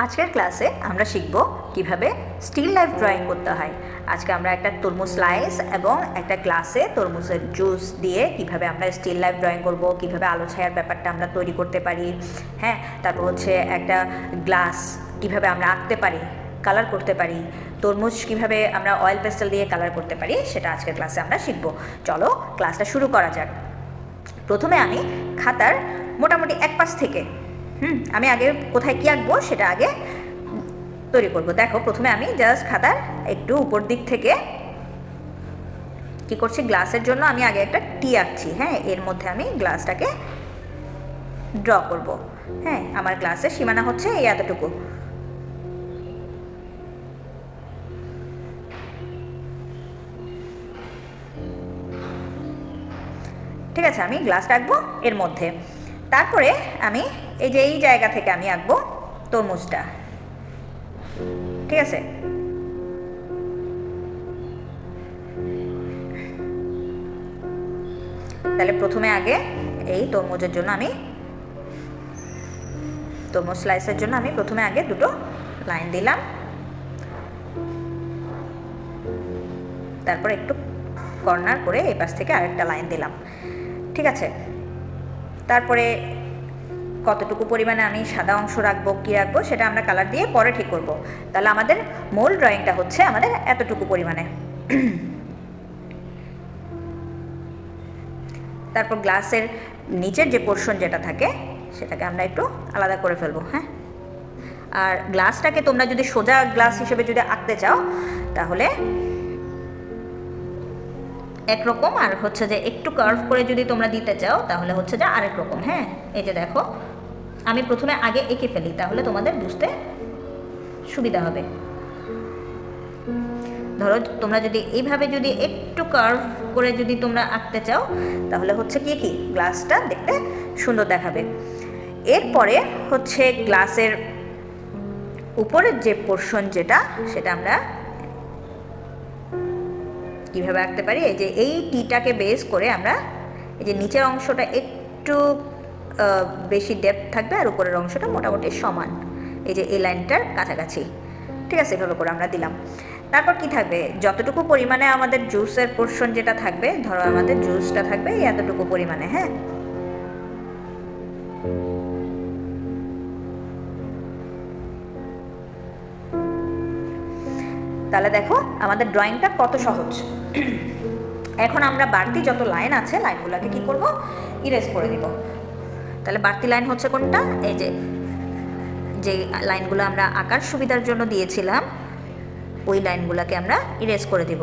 আজকের ক্লাসে আমরা শিখব কিভাবে স্টিল লাইফ ড্রয়িং করতে হয়। আজকে আমরা একটা তরমুজ স্লাইস এবং একটা গ্লাসে তরমুজের জুস দিয়ে কিভাবে আমরা স্টিল লাইফ ড্রয়িং করব, কিভাবে আলো ছায়ার ব্যাপারটা আমরা তৈরি করতে পারি। হ্যাঁ, তারপর হচ্ছে একটা গ্লাস কিভাবে আমরা আঁকতে পারি, কালার করতে পারি, তরমুজ কিভাবে আমরা অয়েল পেস্টেল দিয়ে কালার করতে পারি, সেটা আজকের ক্লাসে আমরা শিখব। চলো ক্লাসটা শুরু করা যাক। প্রথমে আমি খাতার মোটামুটি এক পাশ থেকে আমি আগে কোথায় কী আঁকবো সেটা আগে তৈরি করব। দেখো, প্রথমে আমি জাস্ট খাতার একটু উপর দিক থেকে কি করছি, গ্লাসের জন্য আমি আগে একটা টি আঁকছি। হ্যাঁ, এর মধ্যে আমি গ্লাসটাকে ড্র করব। হ্যাঁ, আমার গ্লাসের সীমানা হচ্ছে এই এতটুকু। ঠিক আছে, আমি গ্লাসটা আঁকবো এর মধ্যে। তারপরে আমি এই যে এই জায়গা থেকে আমি আঁকবো তরমুজটা। ঠিক আছে, তাহলে প্রথমে আগে এই তরমুজের জন্য আমি তরমুজ স্লাইসের জন্য আমি প্রথমে আগে দুটো লাইন দিলাম, তারপর একটু কর্নার করে এই পাশ থেকে আরেকটা লাইন দিলাম। ঠিক আছে, তারপরে কতটুকু পরিমাণে আমি সাদা অংশ রাখবো কী রাখবো সেটা আমরা কালার দিয়ে পরে ঠিক করব। তাহলে আমাদের মূল ড্রয়িংটা হচ্ছে আমাদের এতটুকু পরিমাণে। তারপর গ্লাসের নিচের যে পোর্শন যেটা থাকে সেটাকে আমরা একটু আলাদা করে ফেলবো। হ্যাঁ, আর গ্লাসটাকে তোমরা যদি সোজা গ্লাস হিসেবে যদি আঁকতে চাও তাহলে একরকম, আর হচ্ছে যে একটু কার্ভ করে যদি তোমরা দিতে চাও তাহলে হচ্ছে যে আরেক রকম। হ্যাঁ, এই যে দেখো, আমি প্রথমে আগে এঁকে ফেলি তাহলে তোমাদের বুঝতে সুবিধা হবে। ধরো, তোমরা যদি এইভাবে যদি একটু কার্ভ করে যদি তোমরা আঁকতে চাও তাহলে হচ্ছে কি গ্লাসটা দেখতে সুন্দর দেখাবে। এরপরে হচ্ছে গ্লাসের উপরের যে পোর্শন যেটা, সেটা আমরা কিভাবে আঁকতে পারি, এই যে এই টিটাকে বেস করে আমরা এই যে নিচের অংশটা একটু বেশি ডেপথ থাকবে আর উপরের অংশটা মোটামুটি সমান, এই যে এই লাইনটার কাছাকাছি। ঠিক আছে, এগুলো করে আমরা দিলাম। তারপর কি থাকবে, যতটুকু পরিমাণে আমাদের জুসের পোর্শন যেটা থাকবে, ধরো আমাদের জুসটা থাকবে এতটুকু পরিমাণে। হ্যাঁ, তাহলে দেখো আমাদের ড্রয়িংটা কত সহজ। এখন আমরা বাড়তি যত লাইন আছে লাইনগুলোকে কি করব, ইরেজ করে দিব। তাহলে বাড়তি লাইন হচ্ছে কোনটা, এই যে যে লাইনগুলো আমরা আঁকার সুবিধার জন্য দিয়েছিলাম ওই লাইনগুলোকে আমরা ইরেজ করে দিব।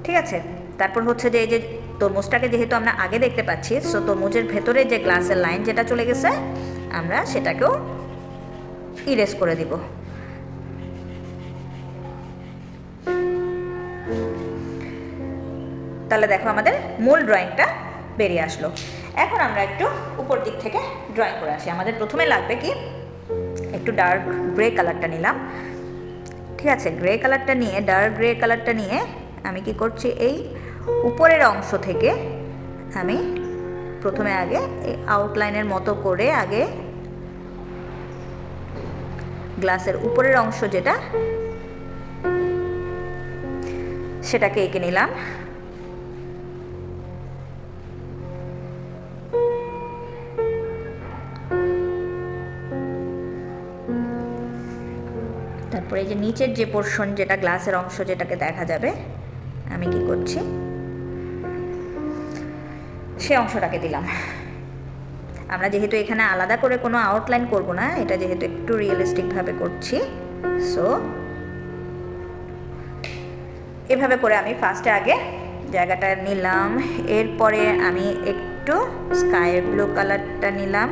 ঠিক আছে, তারপর হচ্ছে যে এই যে তরমুজটাকে যেহেতু আমরা আগে দেখতে পাচ্ছি, সো তরমুজের ভেতরে যে গ্লাসের লাইন যেটা চলে গেছে আমরা সেটাকেও ইরেজ করে দিব। তাহলে দেখো আমাদের মূল ড্রয়িংটা বেরিয়ে আসলো। এখন আমরা একটু উপর দিক থেকে ড্রয়িং করে আসি। আমাদের প্রথমে লাগবে কি, একটু ডার্ক গ্রে কালারটা নিলাম। ঠিক আছে, গ্রে কালারটা নিয়ে, ডার্ক গ্রে কালারটা নিয়ে আমি কি করছি, এই উপরের অংশ থেকে আমি প্রথমে আগে এই আউটলাইনের মতো করে আগে গ্লাসের উপরের অংশ যেটা সেটাকে এঁকে নিলাম। তারপরে এই যে নিচের যে পোর্শন যেটা গ্লাসের অংশ যেটাকে দেখা যাবে, আমি কি করছি, সে অংশটাকে দিলাম। আমরা যেহেতু এখানে আলাদা করে কোনো আউটলাইন করব না, এটা যেহেতু একটু রিয়েলিস্টিকভাবে করছি, সো এভাবে করে আমি ফার্স্টে আগে জায়গাটা নিলাম। এরপরে আমি একটু স্কাই ব্লু কালারটা নিলাম,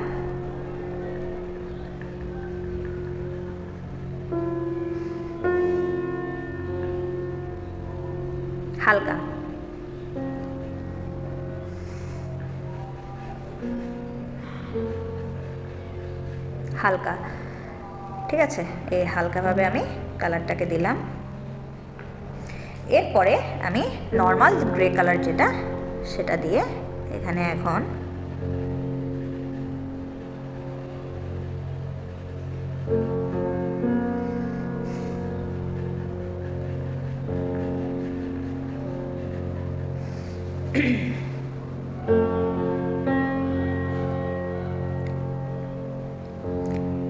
হালকা। হালকা ঠিক আছে, এই হালকাভাবে আমি কালারটাকে দিলাম। এরপরে আমি নর্মাল গ্রে কালার যেটা সেটা দিয়ে এখানে এখন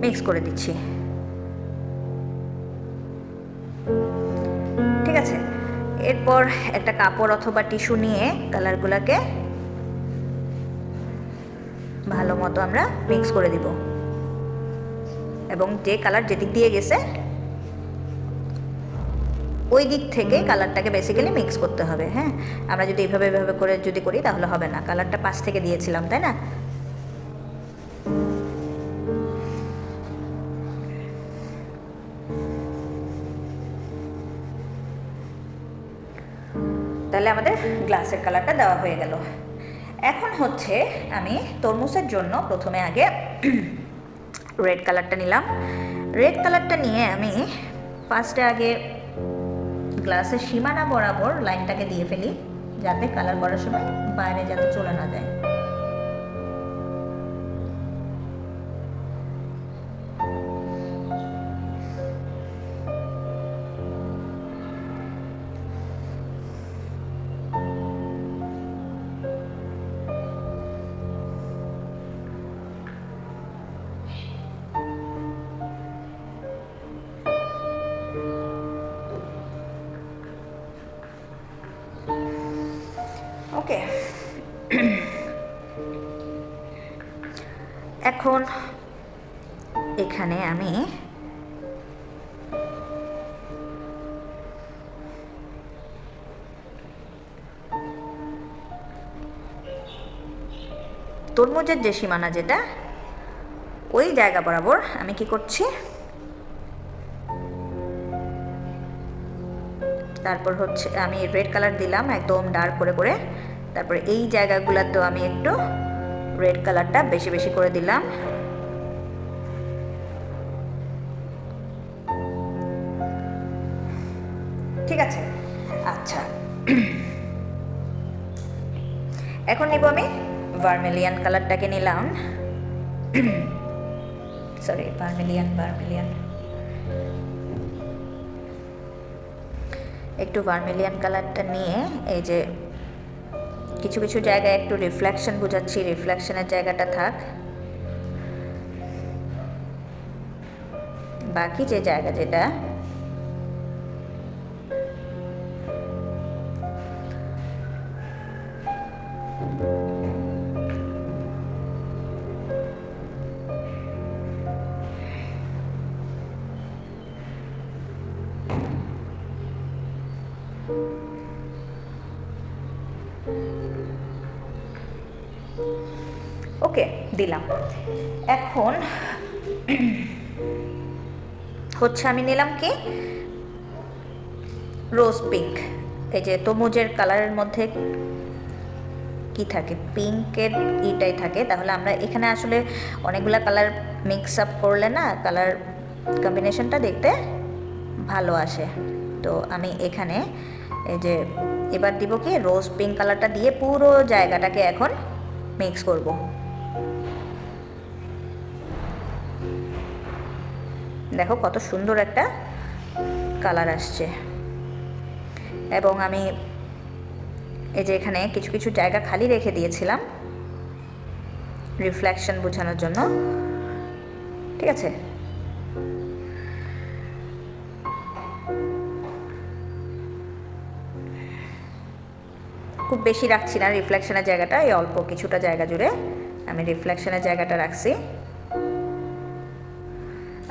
মিক্স করে দিচ্ছি। ঠিক আছে, এরপর একটা কাপড় অথবা টিস্যু নিয়ে কালারগুলোকে ভালো মতো আমরা মিক্স করে দিব, এবং যে কালার যেদিক দিয়ে গেছে ওই দিক থেকে কালারটাকে বেসিক্যালি মিক্স করতে হবে। হ্যাঁ, আমরা যদি এইভাবে করে যদি করি তাহলে হবে না, কালারটা পাশ থেকে দিয়েছিলাম তাই না। তাহলে আমাদের গ্লাসের কালারটা দেওয়া হয়ে গেল। এখন হচ্ছে আমি তরমুজের জন্য প্রথমে আগে রেড কালারটা নিলাম। রেড কালারটা নিয়ে আমি ফার্স্টে আগে গ্লাসের সীমানা বরাবর লাইনটাকে দিয়ে ফেলি, যাতে কালার করার সময় বাইরে যাতে চলে না যায়। ওকে, এখন এখানে আমি তরমুজের যে সীমানা যেটা ওই জায়গা বরাবর আমি কি করছি, তারপর হচ্ছে আমি রেড কালার দিলাম একদম ডার্ক করে করে, তারপরে এই জায়গাগুলোতেও আমি একটু রেড কালারটা বেশি বেশি করে দিলাম। ঠিক আছে, আচ্ছা এখন নিব আমি ভার্মিলিয়ান কালারটাকে নিলাম, সরি ভার্মিলিয়ান একটু ভার্মিলিয়ান কালারটা নিয়ে এই যে কিছু কিছু জায়গায় একটু রিফ্লেকশন বোঝাচ্ছি, রিফ্লেকশনের জায়গাটা থাক, বাকি যে জায়গা যেটা ওকে দিলাম। এখন হচ্ছে আমি নিলাম কি রোজ পিঙ্ক, এই যে তরমুজের কালারের মধ্যে কি থাকে পিঙ্কের ইটাই থাকে, তাহলে আমরা এখানে আসলে অনেকগুলা কালার মিক্স আপ করলে না কালার কম্বিনেশনটা দেখতে ভালো আসে। তো আমি এখানে এই যে এবার দিব কি রোজ পিঙ্ক কালারটা দিয়ে পুরো জায়গাটাকে এখন মিক্স করব। দেখো কত সুন্দর একটা কালার আসছে, এবং আমি এই যে এখানে কিছু কিছু জায়গা খালি রেখে দিয়েছিলাম রিফ্লেকশন বোঝানোর জন্য। ঠিক আছে, খুব বেশি রাখছি না রিফ্লেকশনের জায়গাটা, এই অল্প কিছুটা জায়গা জুড়ে আমি রিফ্লেকশনের জায়গাটা রাখছি।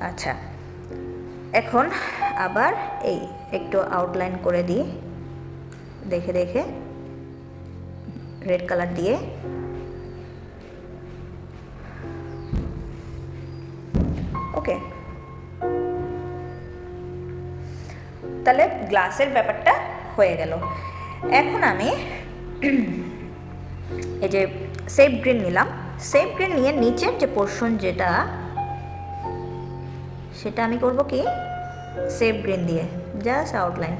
আচ্ছা, এখন আবার এই একটু আউটলাইন করে দিই দেখে দেখে রেড কালার দিয়ে। ওকে, তাহলে গ্লাসের ব্যাপারটা হয়ে গেল। এখন আমি এই যে সেফ গ্রিন নিলাম, সেফ গ্রিন নিয়ে নিচের যে পোর্শন যেটা সেটা আমি করব কি সেফ গ্রিন দিয়ে জাস্ট আউটলাইন।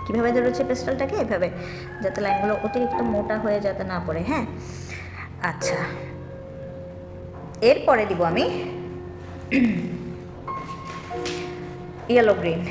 কীভাবে ধরেছি পেস্টেলটাকে এভাবে, যাতে লাইনগুলো অতিরিক্ত মোটা হয়ে যাতে না পড়ে। হ্যাঁ, আচ্ছা, এরপরে দিব আমি ইয়েলো গ্রিন।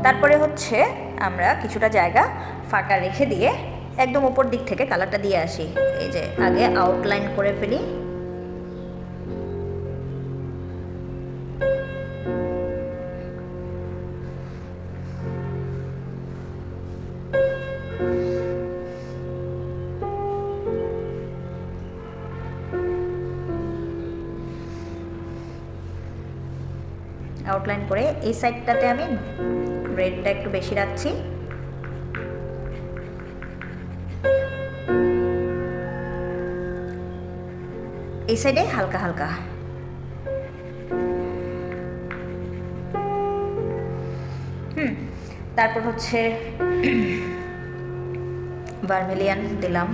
তারপরে হচ্ছে আমরা কিছুটা জায়গা ফাঁকা রেখে দিয়ে একদম উপর দিক থেকে কালারটা দিয়ে আসি। এই যে আগে আউটলাইন করে ফেলি, আউটলাইন করে এই সাইডটাতে আমি রেডটা একটু বেশি রাখছি। এই সাইডে হালকা হালকা। তারপর হচ্ছে ভার্মিলিয়ান দিলাম।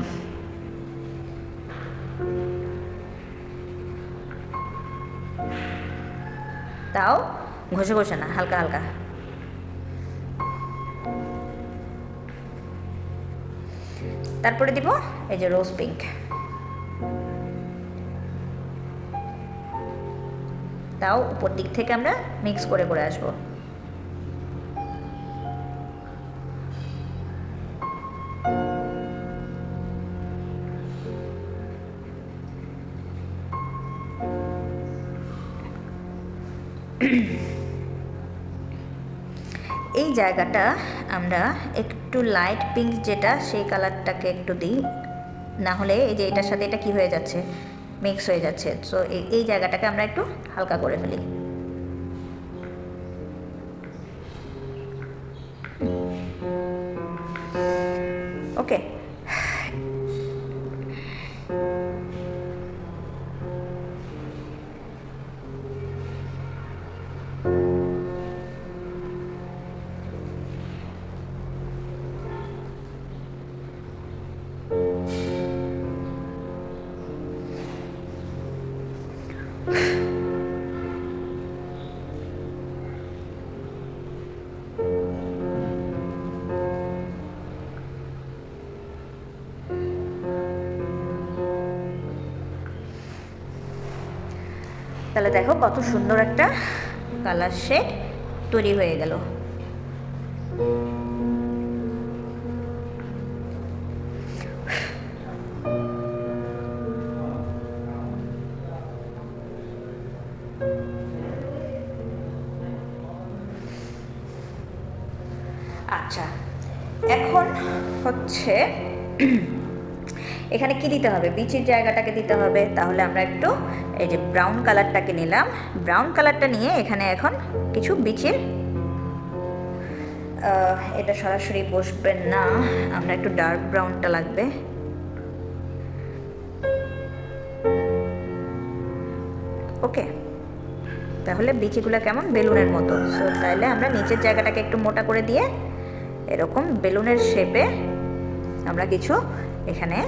তাও ঘষে ঘষে না, হালকা হালকা। তারপরে দিব এই যে রোজ পিঙ্ক, তাও উপর দিক থেকে আমরা মিক্স করে করে আসবো। এই জায়গাটা আমরা একটু লাইট পিঙ্ক যেটা, সেই কালারটাকে একটু দিই, না হলে এই যে এটার সাথে এটা কি হয়ে যাচ্ছে, মিক্স হয়ে যাচ্ছে। সো এই জায়গাটাকে আমরা একটু হালকা করে ফেলি। ওকে, তাহলে দেখো কত সুন্দর একটা কালার শেড তৈরি হয়ে গেল। আচ্ছা, এখন হচ্ছে এখানে কি দিতে হবে, বিচির জায়গাটাকে দিতে হবে। তাহলে আমরা একটু এই যে ব্রাউন কালারটাকে নিলাম, ব্রাউন কালারটা নিয়ে এখানে এখন কিছু বিচির, এটা সরাসরি বসবে না, আমরা একটু ডার্ক ব্রাউনটা লাগবে। ওকে, তাহলে বিচিগুলো কেমন বেলুনের মতো। সো তাহলে আমরা নিচের জায়গাটাকে একটু মোটা করে দিয়ে এরকম বেলুনের শেপে আমরা কিছু এখানে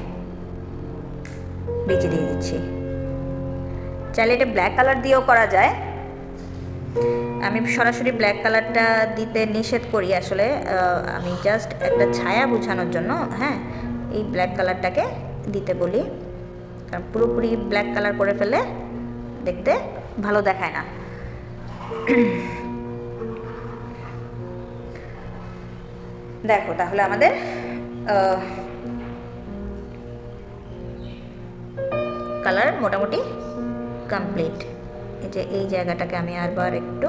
বিচি দিয়ে দিচ্ছি। চাইলে এটা ব্ল্যাক কালার দিয়েও করা যায়, আমি সরাসরি ব্ল্যাক কালারটা দিতে নিষেধ করি আসলে, আমি জাস্ট একটা ছায়া বোঝানোর জন্য হ্যাঁ এই ব্ল্যাক কালারটাকে দিতে বলি, কারণ পুরোপুরি ব্ল্যাক কালার করে ফেলে দেখতে ভালো দেখায় না। দেখো তাহলে আমাদের কালার মোটামুটি কমপ্লিট। এই যে এই জায়গাটাকে আমি আরবার একটু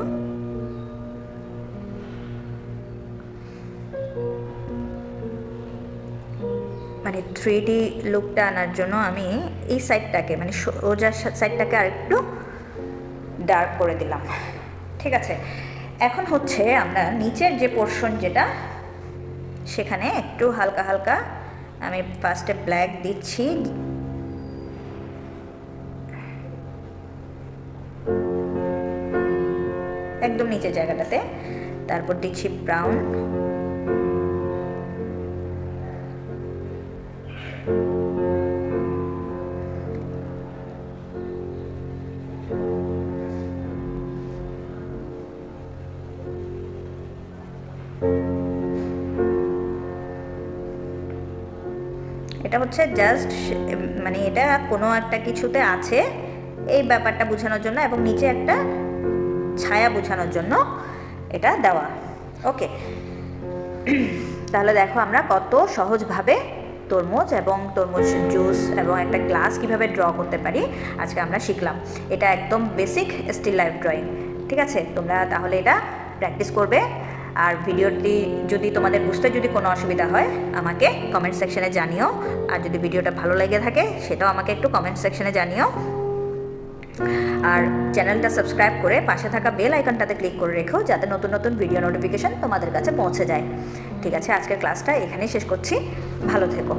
মানে 3D লুকটা আনার জন্য আমি এই সাইডটাকে মানে সোজা সাইডটাকে আরেকটু ডার্ক করে দিলাম। ঠিক আছে, এখন হচ্ছে আমরা নিচের যে পোর্শন যেটা সেখানে একটু হালকা হালকা আমি ফার্স্টে ব্ল্যাক দিচ্ছি, একদম নিচের জায়গাটাতে, তারপর দিচ্ছি ব্রাউন, এটা হচ্ছে জাস্ট মানে এটা কোনো একটা কিছুতে আছে এই ব্যাপারটা বোঝানোর জন্য এবং নিচে একটা ছায়া বোঝানোর জন্য এটা দেওয়া। ওকে, তাহলে দেখো আমরা কত সহজভাবে তরমুজ এবং তরমুজ জুস এবং একটা গ্লাস কিভাবে ড্র করতে পারি আজকে আমরা শিখলাম। এটা একদম বেসিক স্টিল লাইফ ড্রয়িং। ঠিক আছে, তোমরা তাহলে এটা প্র্যাকটিস করবে। আর ভিডিওটি যদি তোমাদের বুঝতে যদি কোনো অসুবিধা হয় আমাকে কমেন্ট সেকশনে জানিও, আর যদি ভিডিওটা ভালো লেগে থাকে সেটাও আমাকে একটু কমেন্ট সেকশনে জানিও। আর চ্যানেলটা সাবস্ক্রাইব করে পাশে থাকা বেল আইকনটাতে ক্লিক করে রেখো যাতে নতুন নতুন ভিডিও নোটিফিকেশন তোমাদের কাছে পৌঁছে যায়। ঠিক আছে, আজকের ক্লাসটা এখানেই শেষ করছি। ভালো থেকো।